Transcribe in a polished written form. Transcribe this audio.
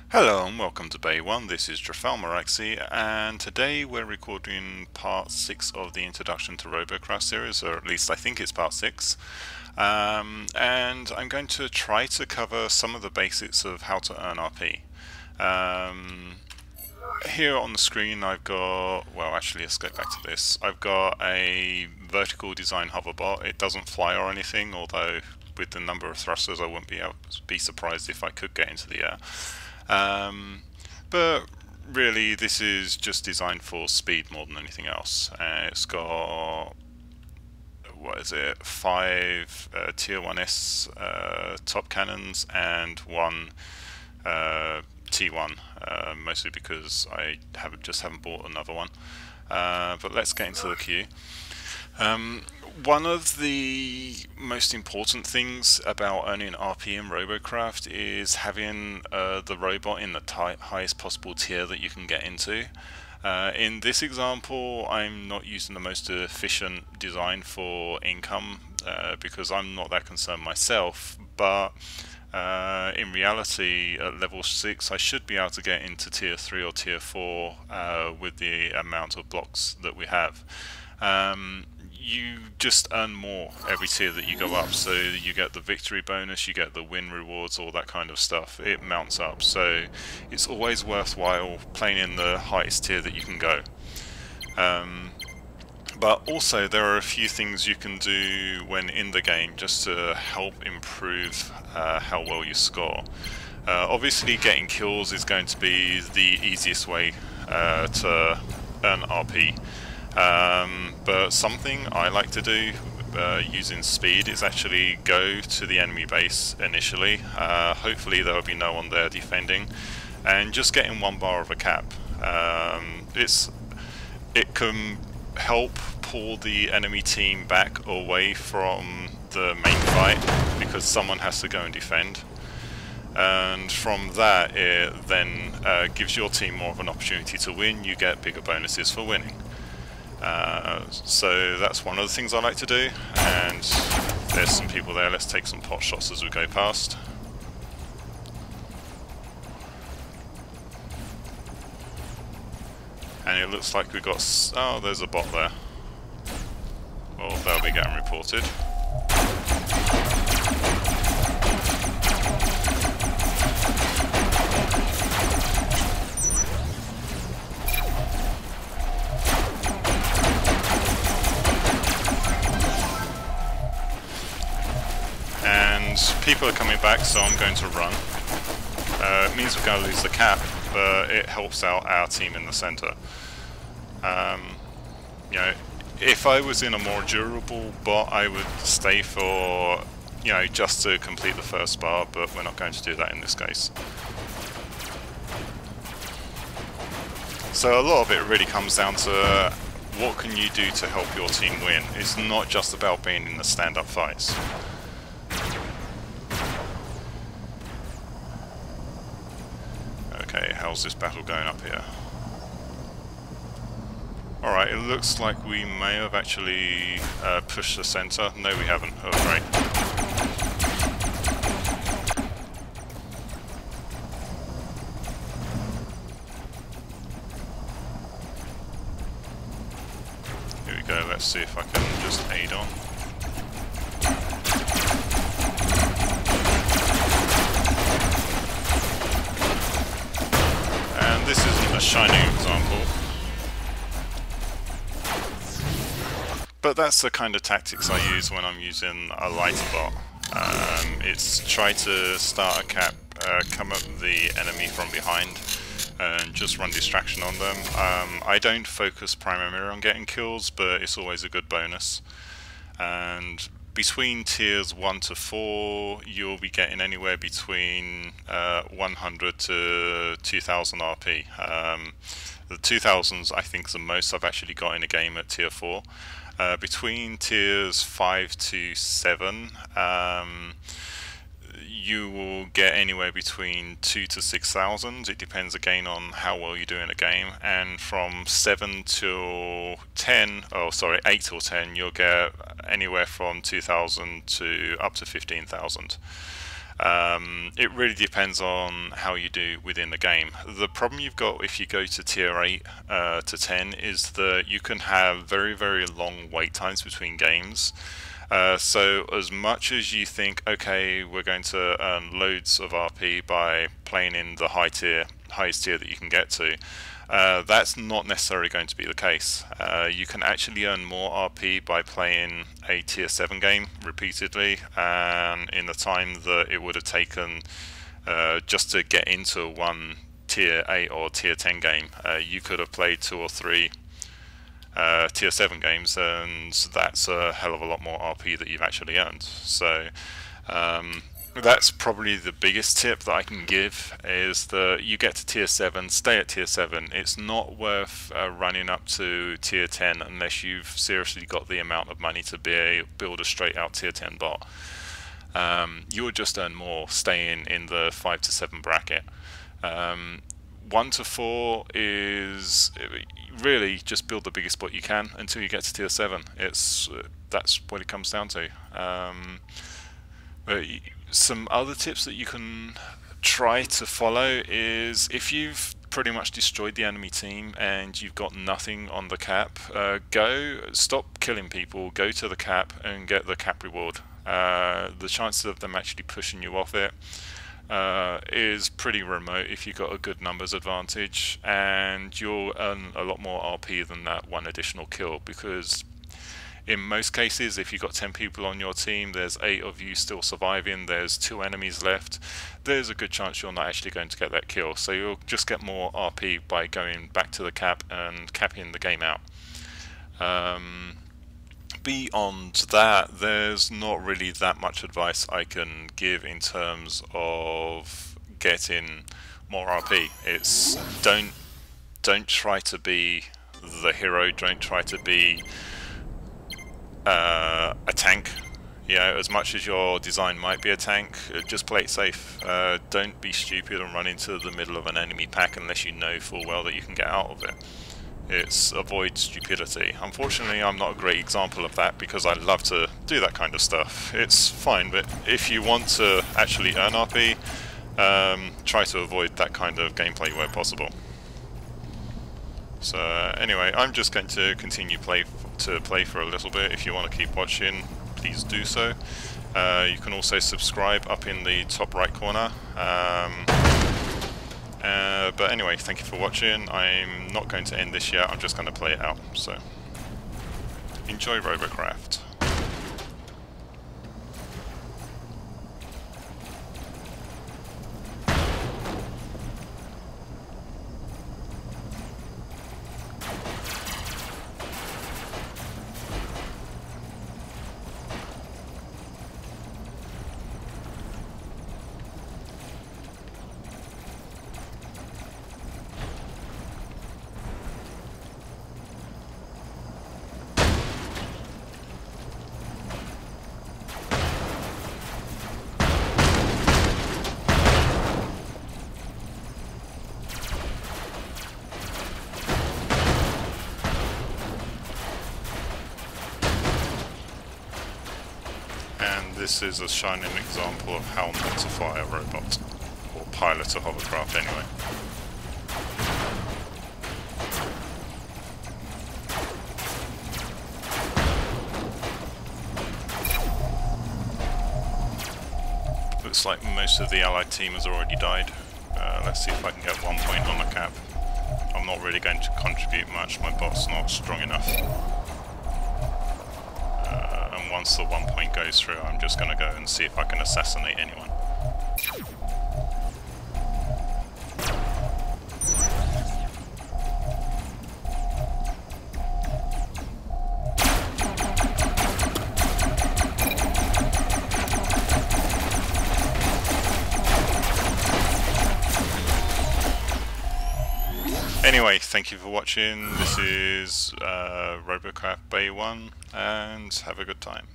Hello and welcome to Bay 1, this is Maraxi, and today we're recording part 6 of the Introduction to Robocraft series, or at least I think it's part 6. And I'm going to try to cover some of the basics of how to earn RP. Um, Here on the screen I've got, well actually let's go back to this, I've got a vertical design hoverbot. It doesn't fly or anything, although with the number of thrusters I wouldn't be surprised if I could get into the air. Um, but really, this is just designed for speed more than anything else. It's got, what is it, 5 Tier 1S top cannons and 1 T1, mostly because I just haven't bought another one. But let's get into the queue. One of the most important things about earning RP in Robocraft is having the robot in the highest possible tier that you can get into. In this example, I'm not using the most efficient design for income because I'm not that concerned myself, but in reality, at level 6, I should be able to get into tier 3 or tier 4 with the amount of blocks that we have. You just earn more every tier that you go up, so you get the victory bonus, you get the win rewards, all that kind of stuff. It mounts up, so it's always worthwhile playing in the highest tier that you can go. But also there are a few things you can do when in the game just to help improve how well you score. Obviously getting kills is going to be the easiest way to earn RP. But something I like to do using speed is actually go to the enemy base initially. Hopefully there will be no one there defending, and just getting 1 bar of a cap. It can help pull the enemy team back away from the main fight because someone has to go and defend. And from that, it then gives your team more of an opportunity to win. You get bigger bonuses for winning. So that's one of the things I like to do, and there's some people there. Let's take some pot shots as we go past. And it looks like we got... oh, there's a bot there. Well, they'll be getting reported. And people are coming back, so I'm going to run. It means we're going to lose the cap, but it helps out our team in the center. You know, if I was in a more durable bot, I would stay for, you know, just to complete the first bar, but we're not going to do that in this case. So a lot of it really comes down to what can you do to help your team win. It's not just about being in the stand-up fights. Okay, how's this battle going up here? Alright, it looks like we may have actually pushed the center. No, we haven't. Oh, great. Here we go, let's see if I can just aid on. And this isn't a shining example. But that's the kind of tactics I use when I'm using a lighter bot. It's try to start a cap, come at the enemy from behind, and just run distraction on them. I don't focus primarily on getting kills, but it's always a good bonus. And between tiers 1 to 4, you'll be getting anywhere between 100 to 2000 RP. The 2000s I think is the most I've actually got in a game at tier 4. Between tiers 5 to 7, you will get anywhere between 2 to 6,000. It depends again on how well you do in a game. And from 7 till 10, oh sorry, 8 till 10, you'll get anywhere from 2,000 to up to 15,000. It really depends on how you do within the game. The problem you've got if you go to tier 8 to 10 is that you can have very, very long wait times between games. So as much as you think, okay, we're going to earn loads of RP by playing in the highest tier that you can get to, that's not necessarily going to be the case. You can actually earn more RP by playing a tier 7 game repeatedly, and in the time that it would have taken just to get into one tier 8 or tier 10 game, you could have played 2 or 3 tier 7 games, and that's a hell of a lot more RP that you've actually earned. So that's probably the biggest tip that I can give, is that you get to tier 7, stay at tier 7. It's not worth running up to tier 10 unless you've seriously got the amount of money to build a straight out tier 10 bot. You will just earn more staying in the 5 to 7 bracket. 1 to 4 is really just build the biggest bot you can until you get to tier 7. That's what it comes down to. But some other tips that you can try to follow is, if you've pretty much destroyed the enemy team and you've got nothing on the cap, stop killing people, go to the cap and get the cap reward. The chances of them actually pushing you off it is pretty remote if you've got a good numbers advantage, and you'll earn a lot more RP than that one additional kill, because in most cases, if you've got 10 people on your team, there's 8 of you still surviving, there's 2 enemies left, there's a good chance you're not actually going to get that kill. So you'll just get more RP by going back to the cap and capping the game out. Beyond that, there's not really that much advice I can give in terms of getting more RP. It's don't try to be the hero, don't try to be a tank. You know, as much as your design might be a tank, just play it safe. Don't be stupid and run into the middle of an enemy pack unless you know full well that you can get out of it. It's avoid stupidity. Unfortunately, I'm not a great example of that because I love to do that kind of stuff. It's fine, but if you want to actually earn RP, try to avoid that kind of gameplay where possible. So anyway, I'm just going to continue to play for a little bit. If you want to keep watching, please do so. You can also subscribe up in the top right corner. But anyway, thank you for watching. I'm not going to end this yet, I'm just going to play it out. So enjoy Robocraft. This is a shining example of how not to fly a robot, or pilot a hovercraft anyway. Looks like most of the allied team has already died. Let's see if I can get 1 point on the cap. I'm not really going to contribute much, my bot's not strong enough. Once the 1 point goes through, I'm just going to go and see if I can assassinate anyone. Anyway, thank you for watching. This is Robocraft Bay 1, and have a good time.